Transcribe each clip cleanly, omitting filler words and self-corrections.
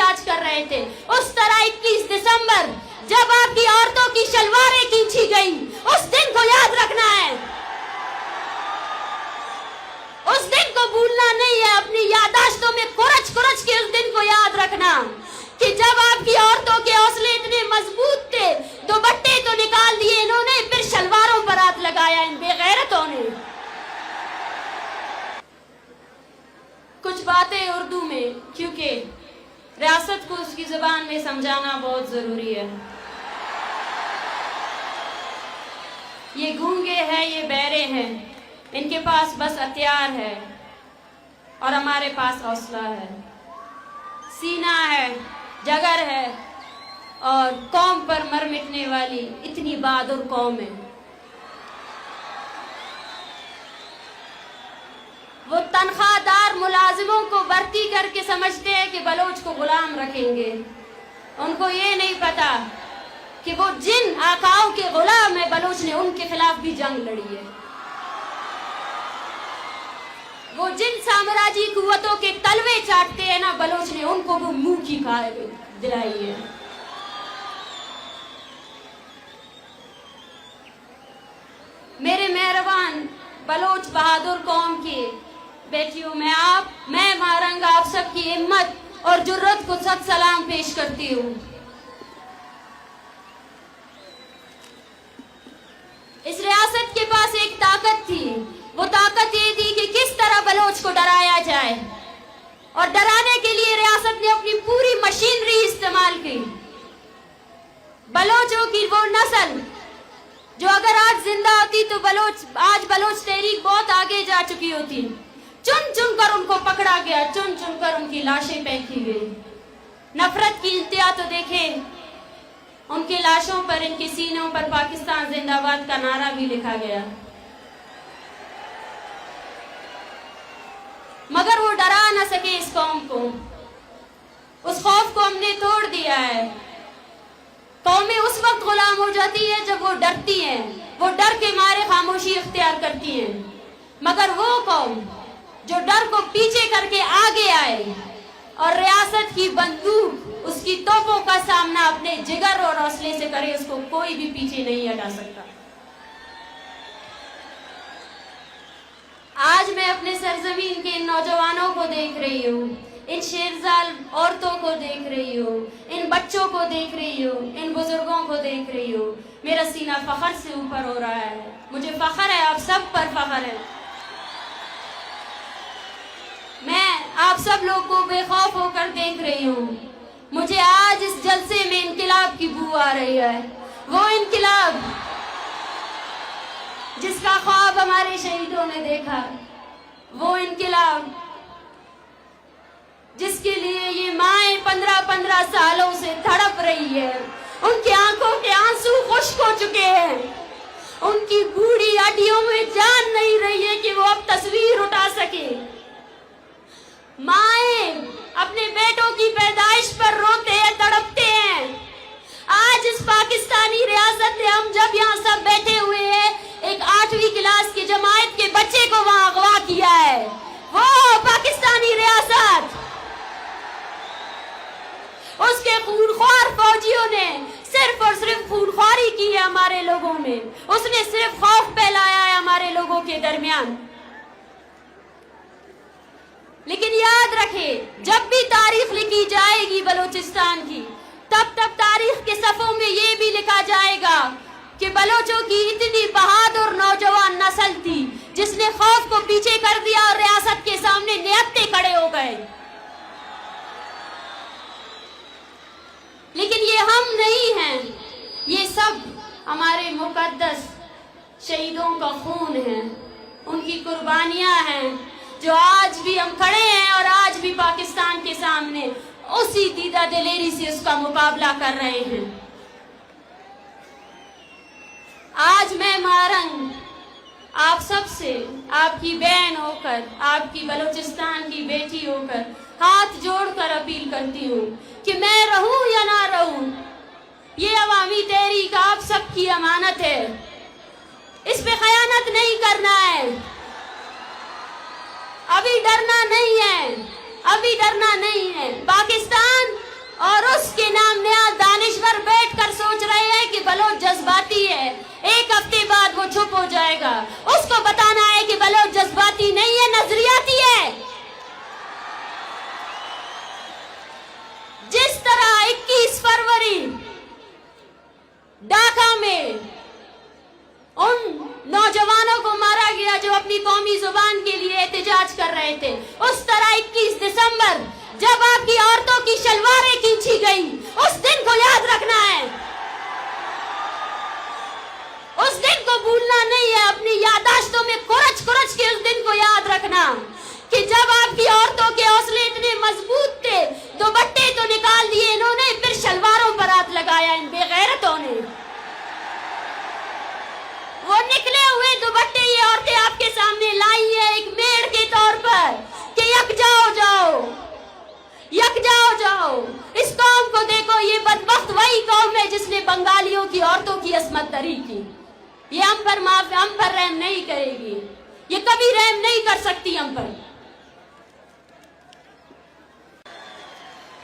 एहतजाज कर रहे थे, उस तरह 21 दिसंबर जब आपकी औरतों की शलवारें खींची गई, उस दिन को याद रखना है, उस दिन को भूलना नहीं है। अपनी याददाश्तों में कुरच कुरच के उस दिन को याद रखना कि जब आपकी औरतों के हौसले इतने मजबूत थे, दुपट्टे तो निकाल दिए इन्होंने, फिर शलवारों पर हाथ लगाया इन बेगैरतों ने। कुछ बातें उर्दू में, क्योंकि रियासत को उसकी जुबान में समझाना बहुत जरूरी है। ये गूंगे हैं, ये बहरे हैं, इनके पास बस हथियार है और हमारे पास हौसला है, सीना है, जगर है और कौम पर मर मिटने वाली इतनी बहादुर कौम है। वो तनख्वाहदार मुलाजिमों को भर्ती करके समझते हैं कि बलोच को गुलाम रखेंगे। उनको ये नहीं पता कि वो जिन आकाओं के गुलाम है बलोच ने, उनके खिलाफ भी जंग लड़ी है। वो जिन साम्राज्य कुव्वतों के तलवे चाटते हैं ना बलोच ने, उनको वो मुंह की खाए दिलाई है। मेरे मेहरबान बलोच बहादुर कौम की बेटियों, मैं मारंगा आप सबकी हिम्मत और जुर्रत को सत सलाम पेश करती हूँ। इस रियासत के पास एक ताकत थी, वो ताकत ये थी कि किस तरह बलोच को डराया जाए, और डराने के लिए रियासत ने अपनी पूरी मशीनरी इस्तेमाल की। बलोचों की वो नस्ल जो अगर आज जिंदा होती तो आज बलोच तहरीक बहुत आगे जा चुकी होती। चुन चुन कर उनको पकड़ा गया, चुन चुन कर उनकी लाशें फेंकी गई। नफरत की इंतहा तो देखें, उनकी लाशों पर, इनके सीनों पर पाकिस्तान जिंदाबाद का नारा भी लिखा गया, मगर वो डरा न सके इस कौम को। उस खौफ को हमने तोड़ दिया है। कौमें उस वक्त गुलाम हो जाती है जब वो डरती हैं, वो डर के मारे खामोशी इख्तियार करती हैं। मगर वो कौम जो डर को पीछे करके आगे आए और रियासत की बंदूक, उसकी तोपों का सामना अपने जिगर और हौसले से करे, उसको कोई भी पीछे नहीं हटा सकता। आज मैं अपने सरजमीन के इन नौजवानों को देख रही हूँ, इन शेरजाल औरतों को देख रही हूँ, इन बच्चों को देख रही हूँ, इन बुजुर्गों को देख रही हूँ। मेरा सीना फखर से ऊपर हो रहा है। मुझे फखर है, आप सब पर फखर है। मैं आप सब लोग को बेखौफ होकर देख रही हूँ। मुझे आज इस जलसे में इनकिलाब की बू आ रही है, वो इनकिलाब जिसका ख्वाब हमारे शहीदों ने देखा, वो इनकिलाब जिसके लिए ये माएं 15-15 सालों से तड़प रही है। उनकी आंखों के आंसू खुश्क हो चुके हैं, उनकी बूढ़ी हड्डियों में जान नहीं रही है कि वो अब तस्वीर उठा सके। माएं अपने बेटों की पैदाइश पर रोते हैं, तड़पते हैं। आज इस पाकिस्तानी रियासत ने, हम जब यहाँ सब बैठे हुए हैं, एक 8वीं क्लास की जमात के बच्चे को वहां अगवा किया है। वो पाकिस्तानी रियासत, उसके खूनख्वार फौजियों ने सिर्फ और सिर्फ खूनख्वारी की है हमारे लोगों में। उसने सिर्फ खौफ फैलाया है हमारे लोगों के दरमियान। लेकिन याद रखें, जब भी तारीख लिखी जाएगी बलूचिस्तान की, तब तब तारीख के सफ़ों में ये भी लिखा जाएगा कि बलोचों की इतनी बहादुर नौजवान नस्ल थी जिसने खौफ को पीछे कर दिया और रियासत के सामने निहत्ते खड़े हो गए। लेकिन ये हम नहीं हैं, ये सब हमारे मुकद्दस शहीदों का खून है, उनकी कुर्बानियां हैं, जो आज भी हम खड़े हैं और आज भी पाकिस्तान के सामने उसी दीदा दिलेरी से उसका मुकाबला कर रहे हैं। आज मैं मारंग आप सबसे, आपकी बहन होकर, आपकी बलूचिस्तान की बेटी होकर हाथ जोड़कर अपील करती हूँ कि मैं रहूं या ना रहूं, ये अवामी तहरीक आप सबकी अमानत है। इस पे खयानत नहीं करना है, अभी डरना नहीं है, अभी डरना नहीं है। पाकिस्तान और उसके नाम नियाज़ दानिश्वर बैठकर सोच रहे हैं कि बलोच जज्बाती है, एक हफ्ते बाद वो चुप हो जाएगा। उसको बताना है कि बलोच जज्बाती नहीं है, नजरियाती है। जिस तरह 21 फरवरी ढाका में उन नौजवानों को मारा गया जो अपनी कौमी जुबान के लिए एहतजाज कर रहे थे, उस तरह 21 दिसंबर जब आपकी औरतों की शलवारें खींची गई, उस दिन को याद रखना है, उस दिन को भूलना नहीं है। अपनी यादाश्तों में कुरच कुरच के उस दिन को याद रखना कि जब आपकी औरतों के हौसले इतने मजबूत थे, दुपट्टे तो निकाल दिए इन्होंने, फिर शलवारों पर हाथ लगाया इन बेगैरतों ने। वो निकले हुए दुपट्टे ये औरतें आपके सामने लाई है एक मेड़ के तौर पर कि यकजा हो जाओ, यकजा हो जाओ। इस कौम को देखो, ये बदबख्त वही कौम है जिसने बंगालियों की औरतों की अस्मत दरी की। ये हम पर रहम नहीं करेगी, ये कभी रहम नहीं कर सकती हम पर।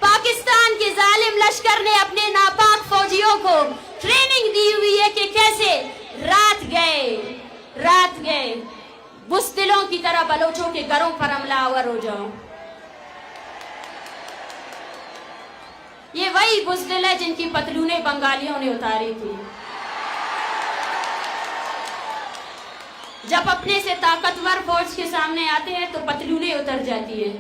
पाकिस्तान के जालिम लश्कर ने अपने नापाक फौजियों को ट्रेनिंग दी हुई है कि कैसे रात गए बुज़दिलों की तरह बलोचों के घरों पर हमलावर हो जाओ। ये वही बुज़दिल है जिनकी पतलूनें बंगालियों ने उतारी थी। जब अपने से ताकतवर फौज के सामने आते हैं तो पतलूनें उतर जाती है,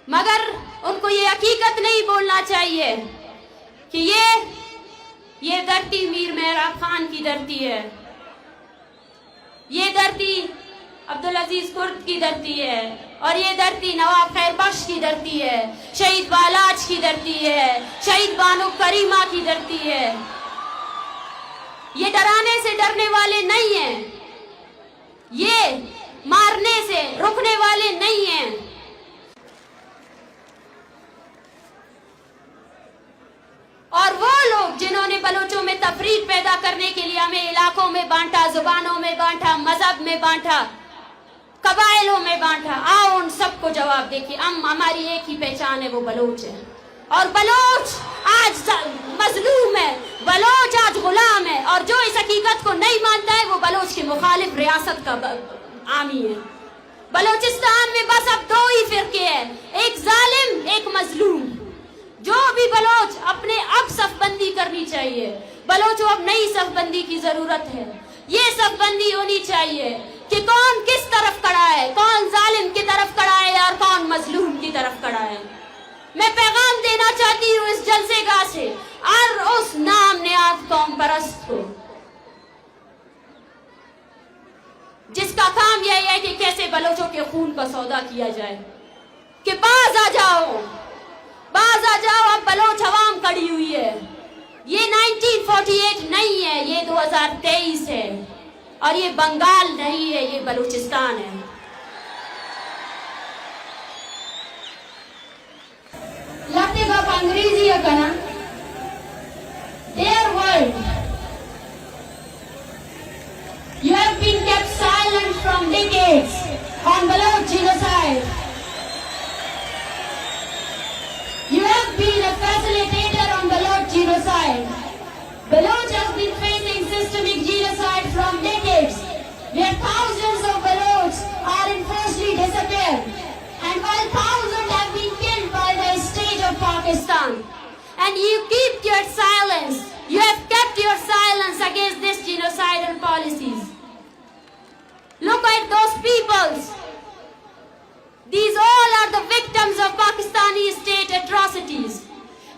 मगर उनको ये हकीकत नहीं बोलना चाहिए कि ये धरती मीर मेहराब खान की धरती है, ये धरती अब्दुल अजीज कुर्द की धरती है, और ये धरती नवाब खैर बख्श की धरती है, शहीद बालाज की धरती है, शहीद बानो करीमा की धरती है। ये डराने से डरने वाले नहीं हैं, ये मारने से रुकने वाले नहीं हैं। और वो लोग जिन्होंने बलोचों में तफरीक पैदा करने के लिए हमें इलाकों में बांटा, जुबानों में बांटा, मजहब में बांटा, कबाइलों में बांटा, आओ उन सबको जवाब दे कि हमारी एक ही पहचान है, वो बलोच है। और बलोच आज मजलूम है, बलोच आज गुलाम है, और जो इस हकीकत को नहीं मानता है वो बलोच के मुखालिफ रियासत का आमी है। बलोचिस्तान में बस अब दो ही फिरके हैं, एक जालिम, एक मजलूम। जो भी बलोच अपने अब सफबंदी करनी चाहिए, बलोचों अब नई सफबंदी की जरूरत है। ये सफबंदी होनी चाहिए कि कौन किस तरफ खड़ा है, कौन जालिम की तरफ खड़ा है और कौन मजलूम की तरफ खड़ा है। मैं पैगाम देना चाहती हूँ इस जलसेगाह से और उस नाम नियाज़ कौम परस्त को, जिसका काम यह है कि कैसे बलोचों के खून का सौदा किया जाए, कि बाज आ जाओ, बाज आ जाओ। अब बलोच अवाम खड़ी हुई है, ये 1948 नहीं है, ये 2023 है, और ये बंगाल नहीं है, ये बलूचिस्तान है। लगते बाप अंग्रेजी है कना, dear world, you have been kept silent from decades on Baloch genocide. You have been a facilitator on Baloch genocide. Baloch has been facing systemic genocide from decades, where thousands of Balochs are enforcedly disappeared, and while thousands have been killed by the state of Pakistan. And you keep your silence. You have kept your silence against these genocidal policies. Look at those peoples. These all are the victims of Pakistani state atrocities.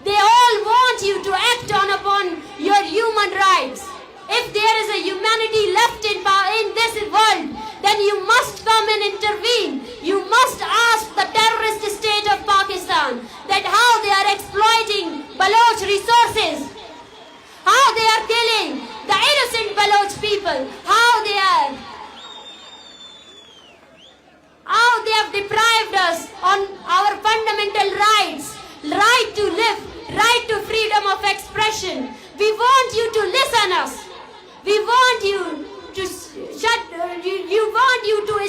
They all want you to act upon your human rights. If there is a humanity left in this world, then you must come and intervene. You must ask the terrorist state of Pakistan that how they are exploiting Baloch resources, how they are killing the innocent Baloch people, how they have deprived us on our fundamental rights, right to live, right to freedom of expression. We want you to listen us. We want you to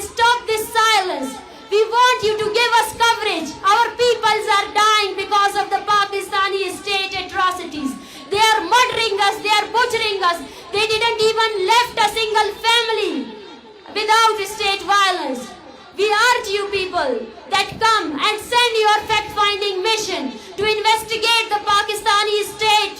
stop this silence. We want you to give us coverage. Our peoples are dying because of the Pakistani state atrocities. They are murdering us, they are butchering us. They didn't even left a single family without state violence. We urge you people that come and send your fact-finding mission to investigate the Pakistani state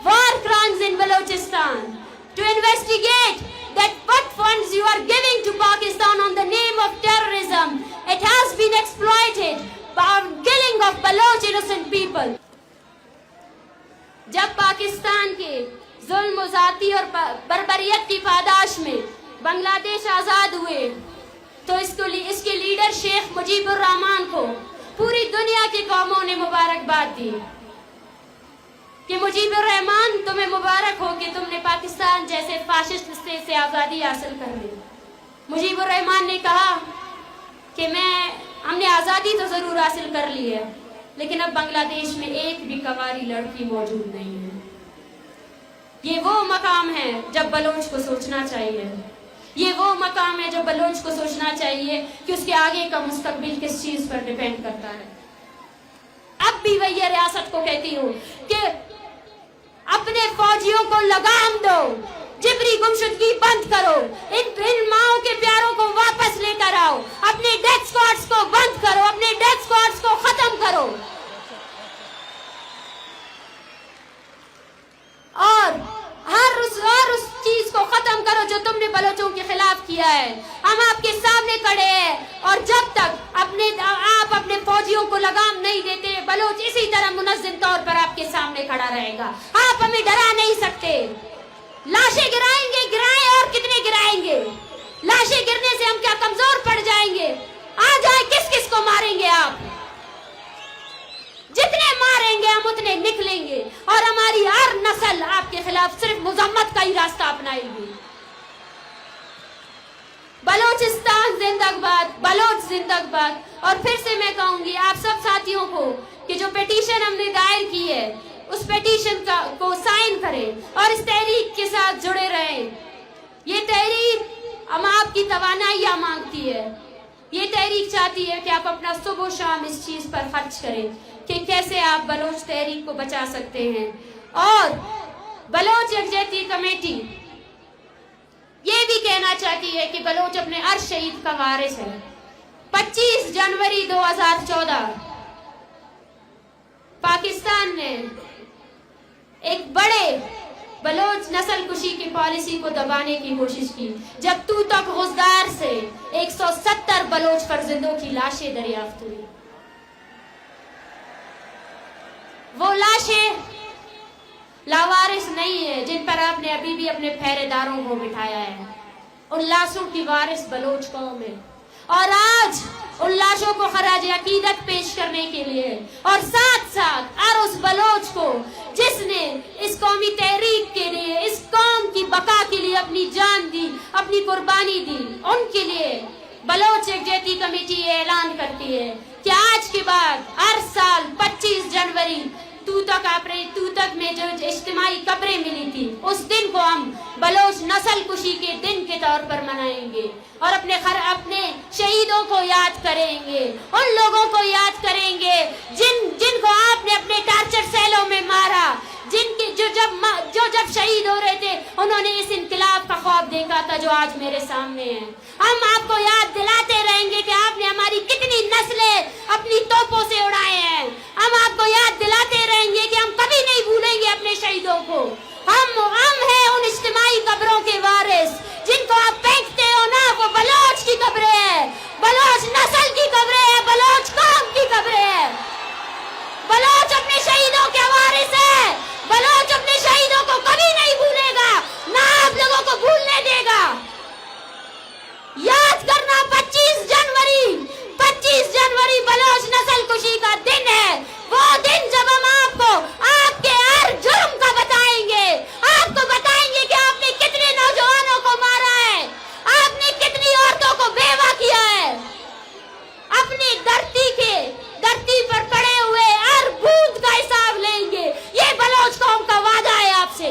war crimes in Balochistan. To investigate that what funds you are giving to Pakistan on the name of terrorism. It has been exploited by killing of Baloch innocent people. जब पाकिस्तान के जुल्म ज़ाती और बर्बरियत की पादाश में बांग्लादेश आज़ाद हुए तो इसके लीडर शेख मुजीबुर रहमान को पूरी दुनिया की कौमों ने मुबारकबाद दी कि मुजीबुर रहमान तुम्हें मुबारक हो कि तुमने पाकिस्तान जैसे फाशिस्ट स्टेट से आज़ादी हासिल कर ली। मुजीबुर रहमान ने कहा कि हमने आज़ादी तो ज़रूर हासिल कर ली है, लेकिन अब बांग्लादेश में एक भी कवारी लड़की मौजूद नहीं है। ये वो मकाम है जब बलोच को सोचना चाहिए। ये वो मकाम है जो बलोच को सोचना चाहिए कि उसके आगे का मुस्तकबिल किस चीज पर डिपेंड करता है। अब भी वही रियासत को कहती हूँ कि अपने फौजियों को लगाम दो, जिबरी गुमशुदगी बंद करो, इन माओं के प्यारों को वापस लेकर आओ, अपने डेथ स्क्वाड्स को बंद करो, अपने डेथ स्क्वाड्स को खत्म करो और हर उस चीज को खत्म करो जो तुमने बलोचों के खिलाफ किया है। हम आपके सामने खड़े हैं और जब तक आप अपने फौजियों को लगाम नहीं देते, बलोच इसी तरह मुनज़्ज़म तौर पर आपके सामने खड़ा रहेगा। आप हमें डरा नहीं सकते। लाशें गिराएं और कितने गिराएंगे? लाशें गिरने से हम क्या कमजोर पड़ जाएंगे? आ जाए किस किस को मारेंगे आप? जितने मारेंगे हम उतने निकलेंगे और हमारी हर नस्ल आपके खिलाफ सिर्फ मुजम्मत का ही रास्ता अपनाएगी। बलोचिस्तान जिंदाबाद, बलोच जिंदाबाद। और फिर से मैं कहूंगी आप सब साथियों को कि जो पिटीशन हमने दायर की है उस पिटीशन को साइन करें और इस तहरीक के साथ जुड़े रहें। ये तहरीक हम आपकी तवानाइयां मांगती है। ये तहरीक चाहती है कि आप अपना सुबह शाम इस चीज पर खर्च करें कि कैसे आप बलोच तहरीक को बचा सकते हैं। और बलोच यकजहती कमेटी ये भी कहना चाहती है कि बलोच अपने अर्श शहीद का वारिस है। 25 जनवरी 2014 पाकिस्तान ने एक बड़े बलोच नस्ल कुशी की पॉलिसी को दबाने की कोशिश की जब तू तक गुजदार से 170 बलोच फर्जंदों की लाशें दरियाफ्त हुई। वो लाशें लावारिस नहीं है जिन पर आपने अभी भी अपने पहरेदारों को बिठाया है। उन लाशों की वारिस बलोच कौम है और आज उन लाशों को खराज अकीदत पेश करने के लिए और साथ साथ हर उस बलोच को जिसने इस कौमी तहरीक के लिए, इस कौम की बका के लिए अपनी जान दी, अपनी कुर्बानी दी, उनके लिए बलोच यकजहती कमेटी ये ऐलान करती है कि आज के बाद हर साल 25 जनवरी तूतक में जो इज्तिमाई कब्रें मिली थी उस दिन को हम बलोच नस्ल कुशी के दिन के तौर पर मनाएंगे और अपने शहीदों को याद करेंगे, उन लोगों को याद करेंगे जिनको आपने अपने टार्चर सेलों में मारा, जो जब शहीद हो रहे थे उन्होंने इस इनकलाब का ख्वाब देखा था जो आज मेरे सामने है। हम आपको याद दिलाते रहेंगे कि आपने हमारी कितनी नस्लें अपनी तोपों से उड़ाए हैं। हम आपको याद दिलाते रहेंगे कि हम कभी नहीं भूलेंगे अपने शहीदों को। हम हैं उन इज्तिमाई कब्रों के वारिस जिनको आप फेंकते हो ना, वो बलोच की कब्रें हैं, बलोच नस्ल की कब्रें हैं, बलोच कौम की कब्रें हैं। बलोच अपने शहीदों के वारिस है। बलोच अपने शहीदों को कभी नहीं भूलेगा, ना आप लोगों को भूलने देगा। याद करना 25 जनवरी बलोच नस्ल कुशी का दिन है। वो दिन जब हम आपको आपके हर जुर्म का बताएंगे, आपको बताएंगे कि आपने कितने नौजवानों को मारा है, आपने कितनी औरतों को बेवा किया है। अपनी धरती पर पड़े हुए हर बूंद का हिसाब लेंगे। ये बलोच कौम का वादा है आपसे।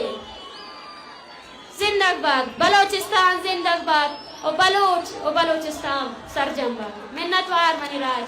जिंदाबाद बलोचिस्तान, जिंदाबाद। ओ बलोचिस्तान सरजंबा मिन्नतवार मनीराज